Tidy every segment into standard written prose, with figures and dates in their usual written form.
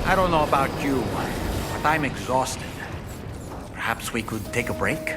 I don't know about you, but I'm exhausted. Perhaps we could take a break?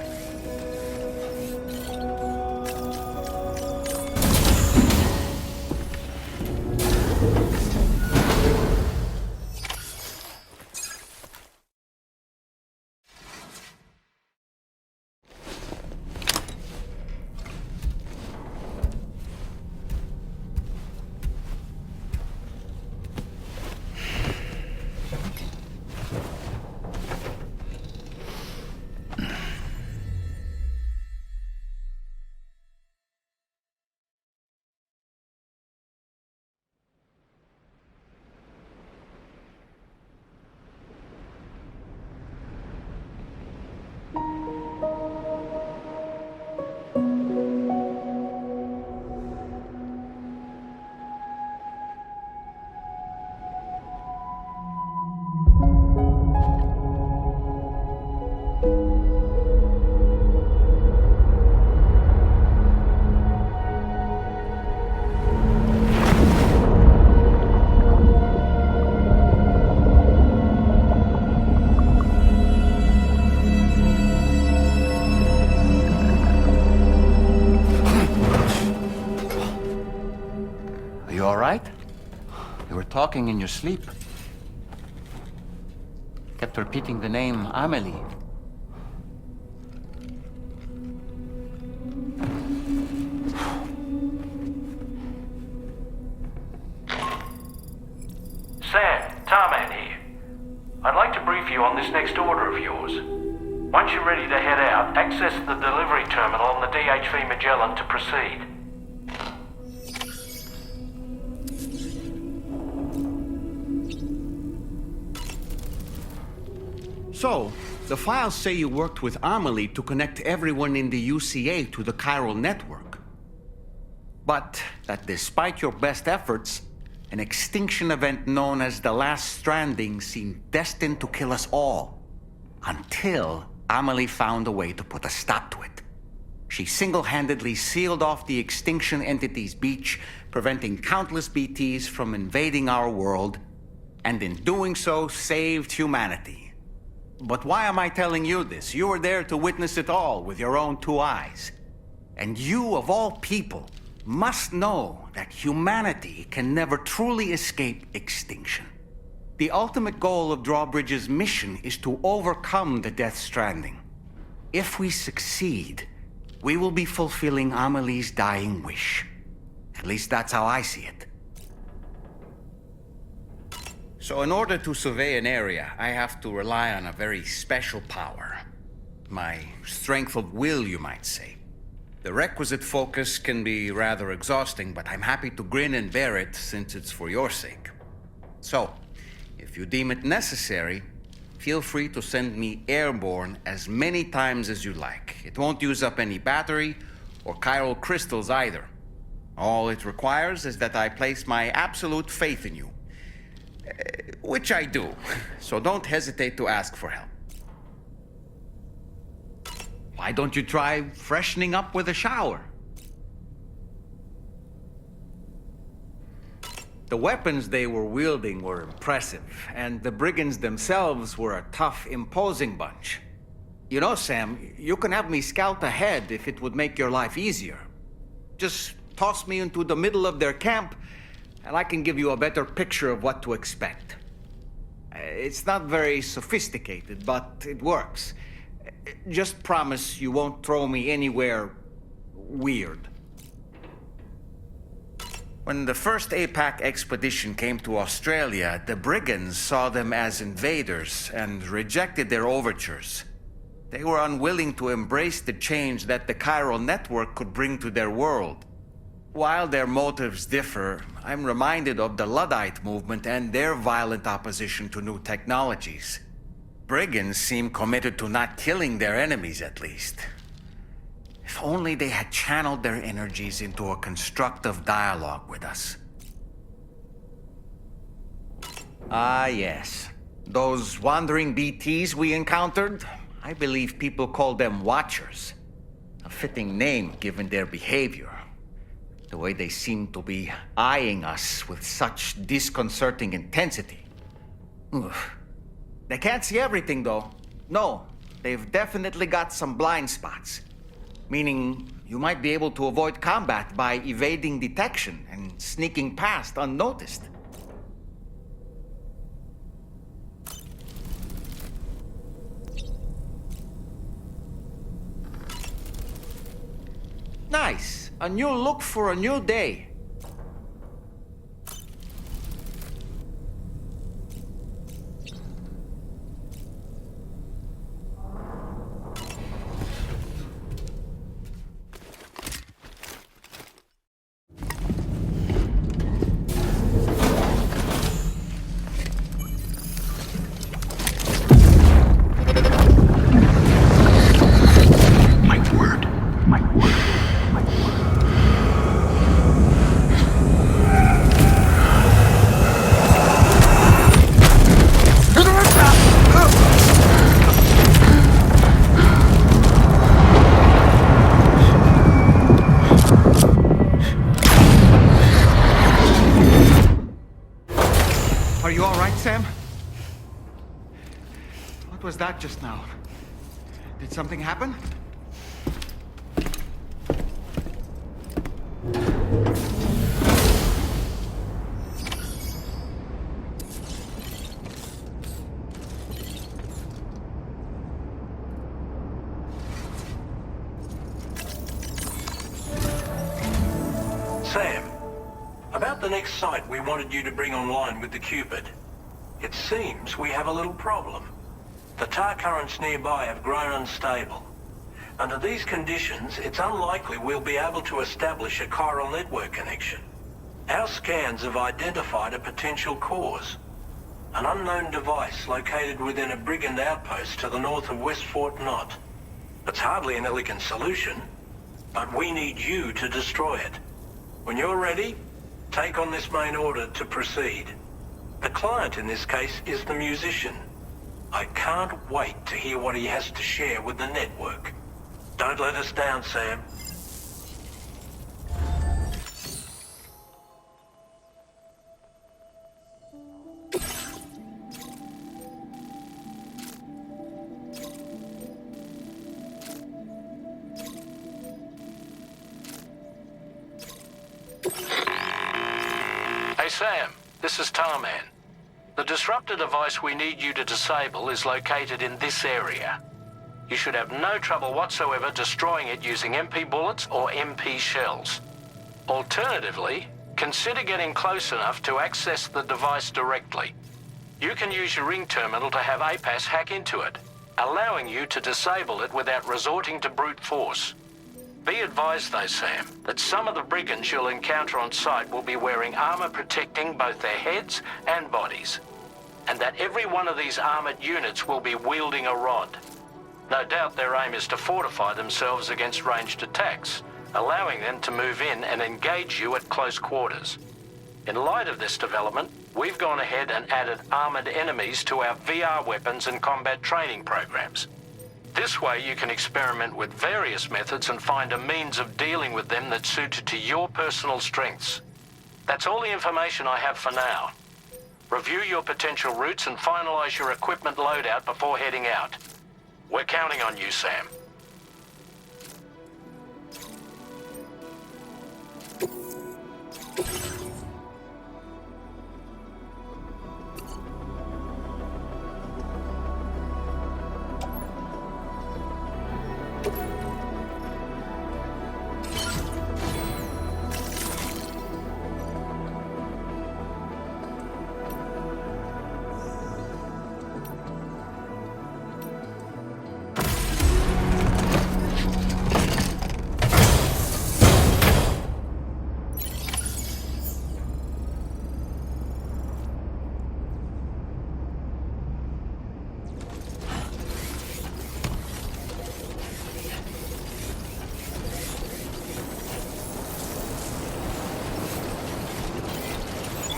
Talking in your sleep. Kept repeating the name Amelie. Sam, Tarman here. I'd like to brief you on this next order of yours. Once you're ready to head out, access the delivery terminal on the DHV Magellan to proceed. So, the files say you worked with Amelie to connect everyone in the UCA to the chiral network. But that despite your best efforts, an extinction event known as the Last Stranding seemed destined to kill us all. Until Amelie found a way to put a stop to it. She single-handedly sealed off the extinction entity's beach, preventing countless BTs from invading our world, and in doing so, saved humanity. But why am I telling you this? You were there to witness it all with your own two eyes. And you, of all people, must know that humanity can never truly escape extinction. The ultimate goal of Drawbridge's mission is to overcome the Death Stranding. If we succeed, we will be fulfilling Amelie's dying wish. At least that's how I see it. So in order to survey an area, I have to rely on a very special power. My strength of will, you might say. The requisite focus can be rather exhausting, but I'm happy to grin and bear it since it's for your sake. So, if you deem it necessary, feel free to send me airborne as many times as you like. It won't use up any battery or chiral crystals either. All it requires is that I place my absolute faith in you. Which I do, so don't hesitate to ask for help. Why don't you try freshening up with a shower? The weapons they were wielding were impressive, and the brigands themselves were a tough, imposing bunch. You know, Sam, you can have me scout ahead if it would make your life easier. Just toss me into the middle of their camp, and I can give you a better picture of what to expect. It's not very sophisticated, but it works. Just promise you won't throw me anywhere weird. When the first APAC expedition came to Australia, the brigands saw them as invaders and rejected their overtures. They were unwilling to embrace the change that the chiral network could bring to their world. While their motives differ, I'm reminded of the Luddite movement and their violent opposition to new technologies. Brigands seem committed to not killing their enemies, at least. If only they had channeled their energies into a constructive dialogue with us. Ah, yes. Those wandering BTs we encountered, I believe people call them Watchers. A fitting name given their behavior. The way they seem to be eyeing us with such disconcerting intensity. Ugh. They can't see everything, though. No, they've definitely got some blind spots. Meaning, you might be able to avoid combat by evading detection and sneaking past unnoticed. Nice. A new look for a new day. Are you all right, Sam? What was that just now? Did something happen? Sam, about the next site we wanted you to bring online with the Cupid. It seems we have a little problem. The tar currents nearby have grown unstable. Under these conditions, it's unlikely we'll be able to establish a chiral network connection. Our scans have identified a potential cause. An unknown device located within a brigand outpost to the north of West Fort Knott. It's hardly an elegant solution, but we need you to destroy it. When you're ready, take on this main order to proceed. The client in this case is the musician. I can't wait to hear what he has to share with the network. Don't let us down, Sam. Hey, Sam. This is Tarman. The disruptor device we need you to disable is located in this area. You should have no trouble whatsoever destroying it using MP bullets or MP shells. Alternatively, consider getting close enough to access the device directly. You can use your ring terminal to have APAS hack into it, allowing you to disable it without resorting to brute force. Be advised though, Sam, that some of the brigands you'll encounter on site will be wearing armor protecting both their heads and bodies, and that every one of these armored units will be wielding a rod. No doubt their aim is to fortify themselves against ranged attacks, allowing them to move in and engage you at close quarters. In light of this development, we've gone ahead and added armored enemies to our VR weapons and combat training programs. This way you can experiment with various methods and find a means of dealing with them that's suited to your personal strengths. That's all the information I have for now. Review your potential routes and finalize your equipment loadout before heading out. We're counting on you, Sam.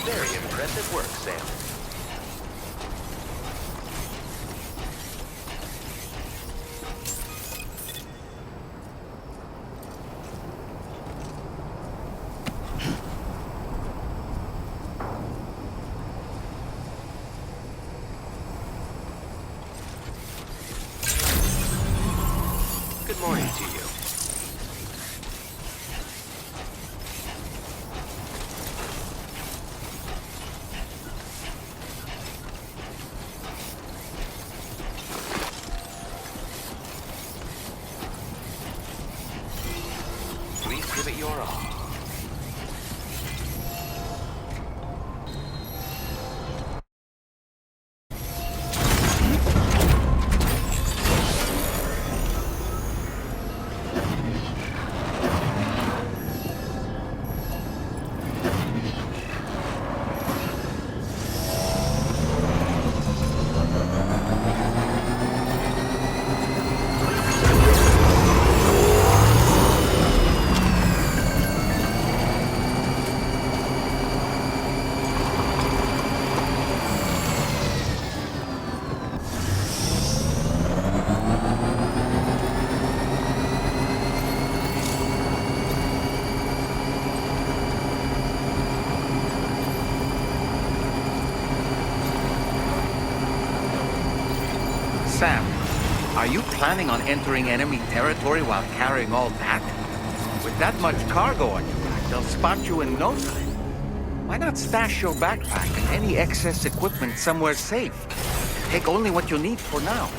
Very impressive work, Sam. for all. Sam, are you planning on entering enemy territory while carrying all that? With that much cargo on your back, they'll spot you in no time. Why not stash your backpack and any excess equipment somewhere safe? Take only what you need for now.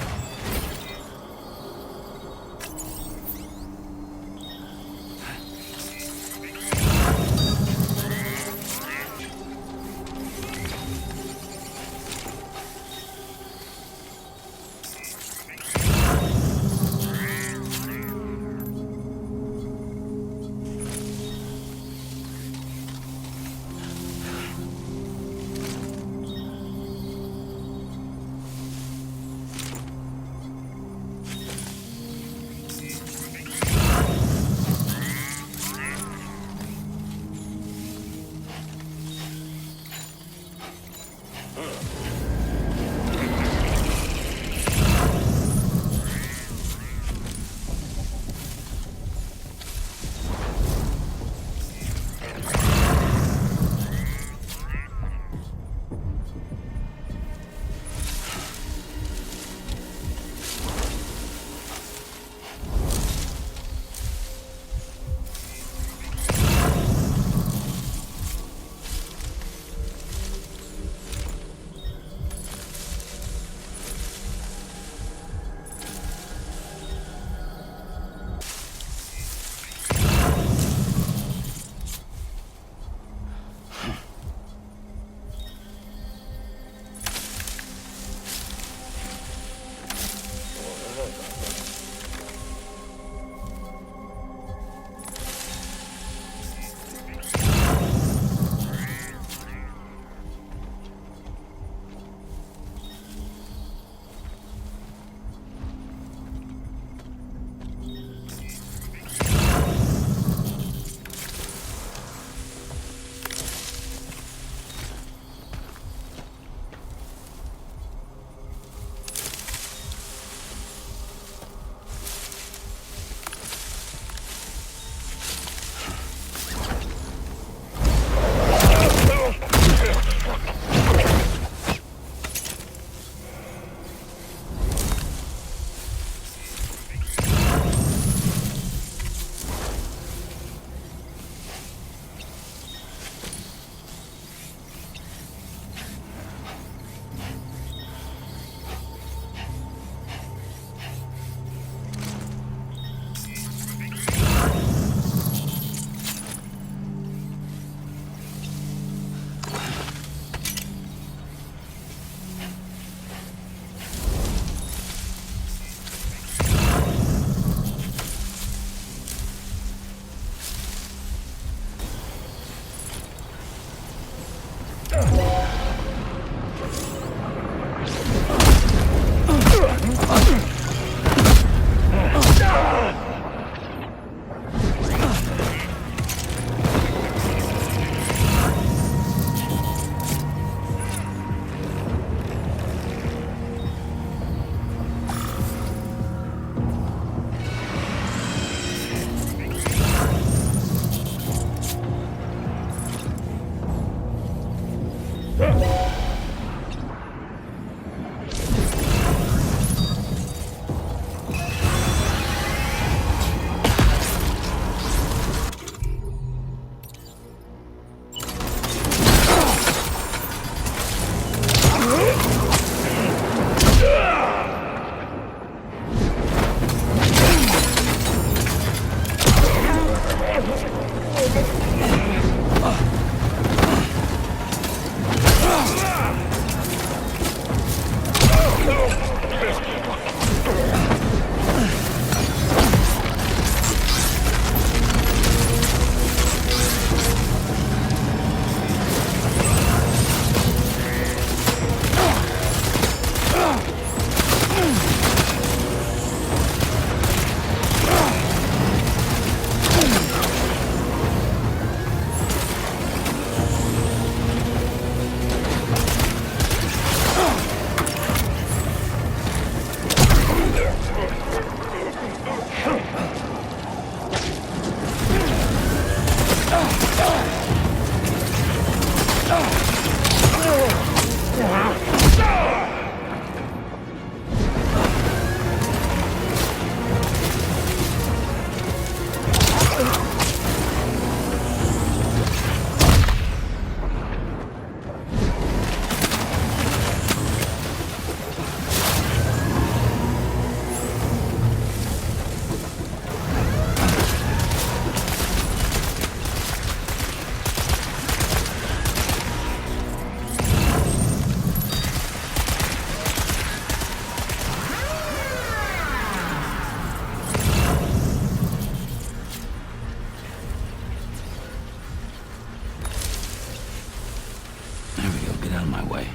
Get out of my way.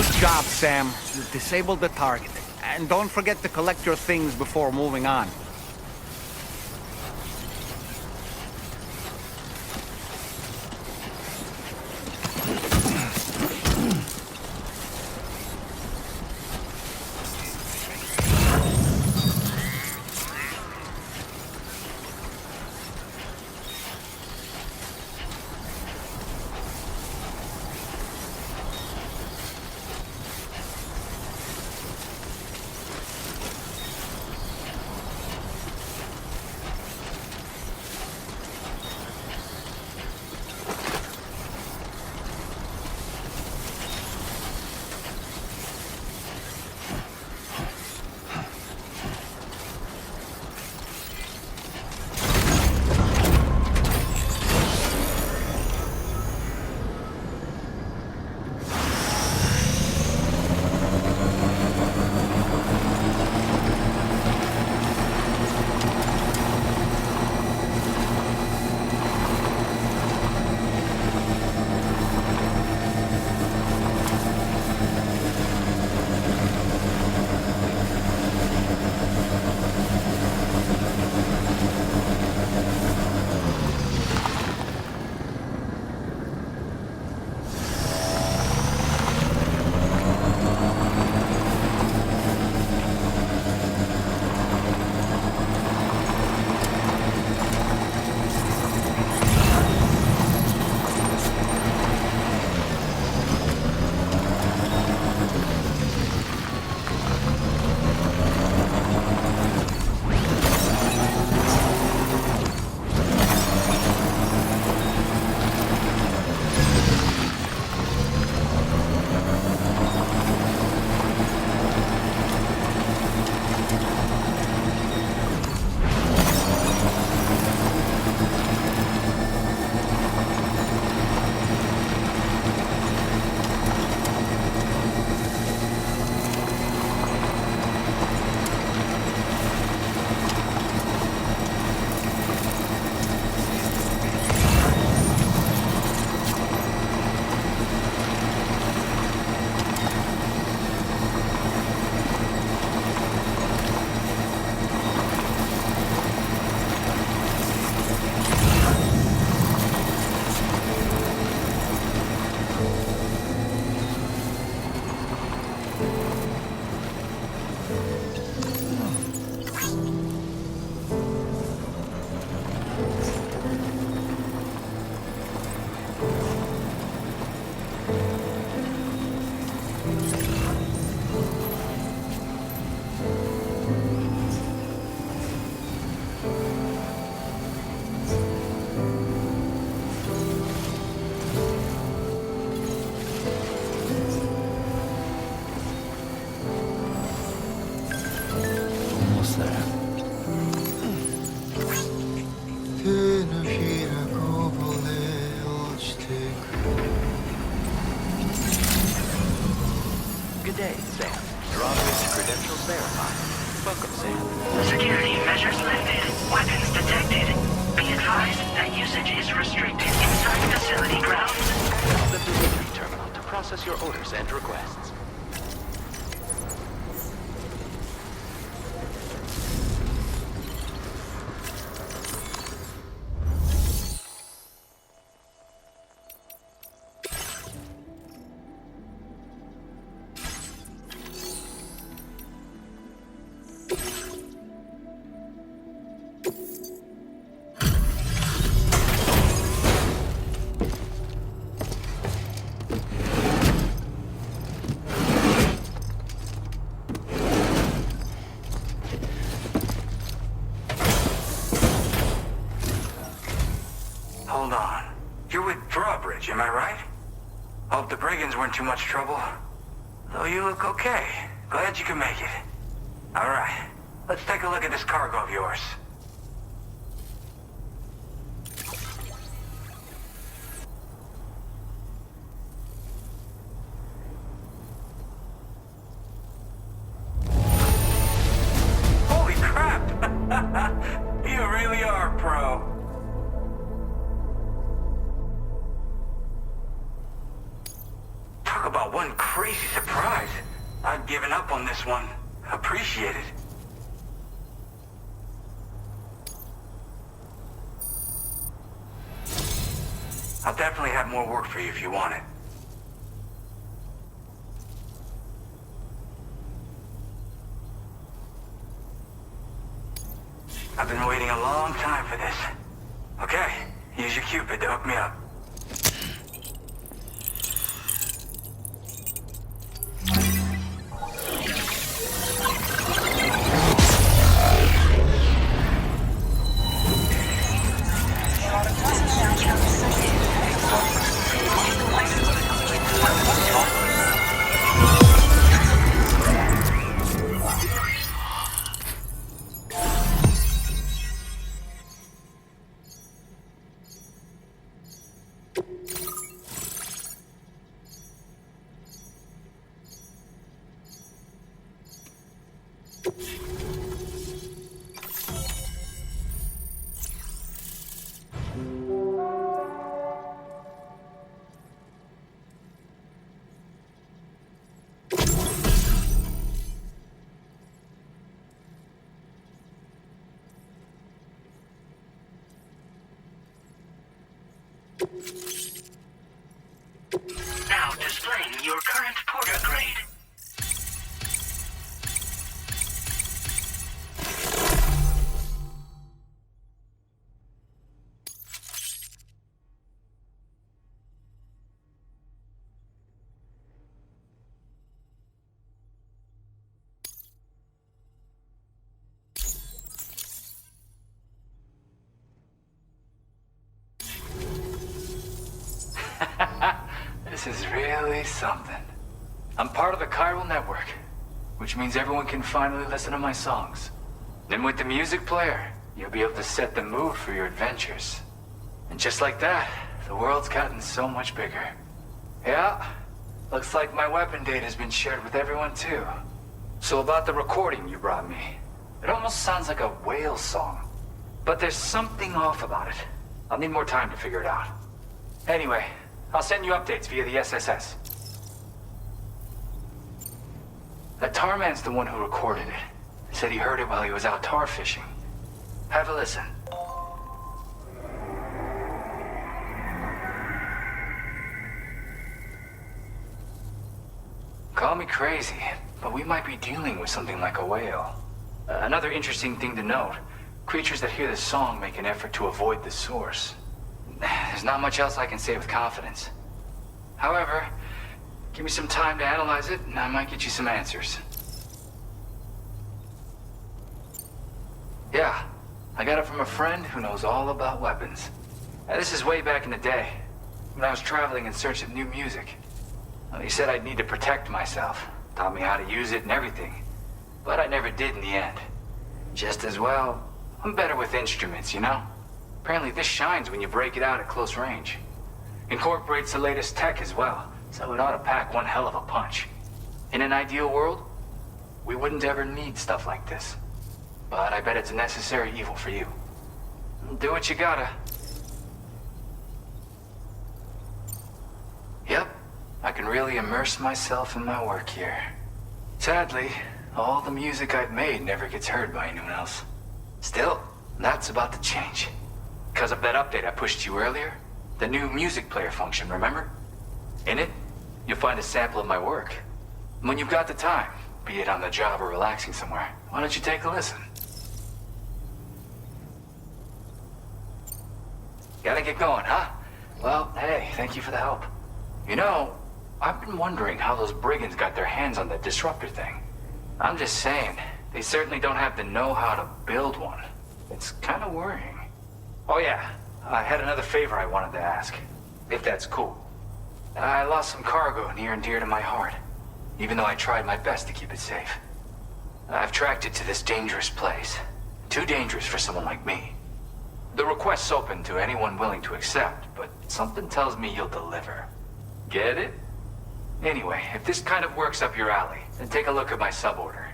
Good job, Sam. You disabled the target. And don't forget to collect your things before moving on. Measures lifted. Weapons detected. Be advised that usage is restricted inside facility grounds. The delivery terminal to process your orders and requests. Hold on. You're with Drawbridge, am I right? Hope the brigands weren't too much trouble. Though you look okay. Glad you can make it. Alright, let's take a look at this cargo of yours. Holy crap! You really are a pro. Talk about one crazy surprise. I'd given up on this one. Appreciate it. I'll definitely have more work for you if you want it. I've been waiting a long time for this. Okay, use your Cupid to hook me up. Now displaying your current porter grade. This is really something. I'm part of the chiral network, which means everyone can finally listen to my songs. Then with the music player, you'll be able to set the mood for your adventures. And just like that, the world's gotten so much bigger. Yeah, looks like my weapon data has been shared with everyone too. So about the recording you brought me, it almost sounds like a whale song. But there's something off about it. I'll need more time to figure it out. Anyway, I'll send you updates via the SSS. That tar man's the one who recorded it. He said he heard it while he was out tar fishing. Have a listen. Call me crazy, but we might be dealing with something like a whale. Another interesting thing to note, creatures that hear the song make an effort to avoid the source. There's not much else I can say with confidence. However, give me some time to analyze it, and I might get you some answers. Yeah, I got it from a friend who knows all about weapons. This is way back in the day, when I was traveling in search of new music. He said I'd need to protect myself, taught me how to use it and everything. But I never did in the end. Just as well, I'm better with instruments, you know? Apparently this shines when you break it out at close range. Incorporates the latest tech as well, so it ought to pack one hell of a punch. In an ideal world, we wouldn't ever need stuff like this. but I bet it's a necessary evil for you. Do what you gotta. Yep, I can really immerse myself in my work here. Sadly, all the music I've made never gets heard by anyone else. Still, that's about to change. Because of that update I pushed you earlier, the new music player function, remember? In it, you'll find a sample of my work. When you've got the time, be it on the job or relaxing somewhere, why don't you take a listen? Gotta get going, huh? Well, hey, thank you for the help. You know, I've been wondering how those brigands got their hands on that disruptor thing. I'm just saying, they certainly don't have the know-how to build one. It's kind of worrying. Oh yeah, I had another favor I wanted to ask, if that's cool. I lost some cargo near and dear to my heart, even though I tried my best to keep it safe. I've tracked it to this dangerous place. Too dangerous for someone like me. The request's open to anyone willing to accept, but something tells me you'll deliver. Get it? Anyway, if this kind of works up your alley, then take a look at my suborder.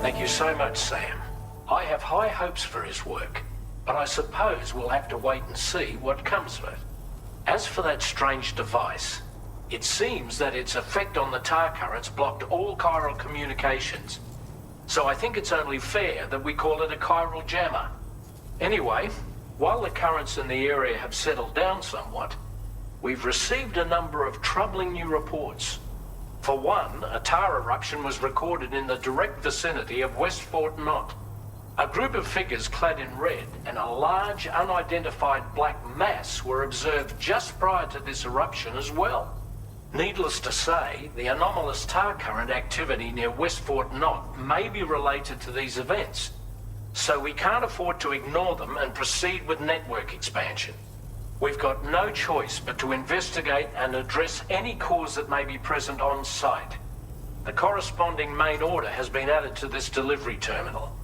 Thank you so much, Sam. I have high hopes for his work, but I suppose we'll have to wait and see what comes of it. As for that strange device, it seems that its effect on the tar currents blocked all chiral communications. So I think it's only fair that we call it a chiral jammer. Anyway, while the currents in the area have settled down somewhat, we've received a number of troubling new reports. For one, a tar eruption was recorded in the direct vicinity of West Fort Knot. A group of figures clad in red and a large unidentified black mass were observed just prior to this eruption as well. Needless to say, the anomalous tar current activity near West Fort Knot may be related to these events, so we can't afford to ignore them and proceed with network expansion. We've got no choice but to investigate and address any cause that may be present on site. The corresponding main order has been added to this delivery terminal.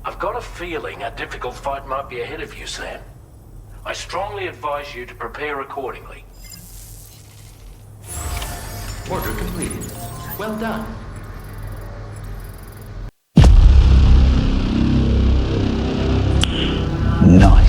I've got a feeling a difficult fight might be ahead of you, Sam. I strongly advise you to prepare accordingly. Order completed. Well done. Nice.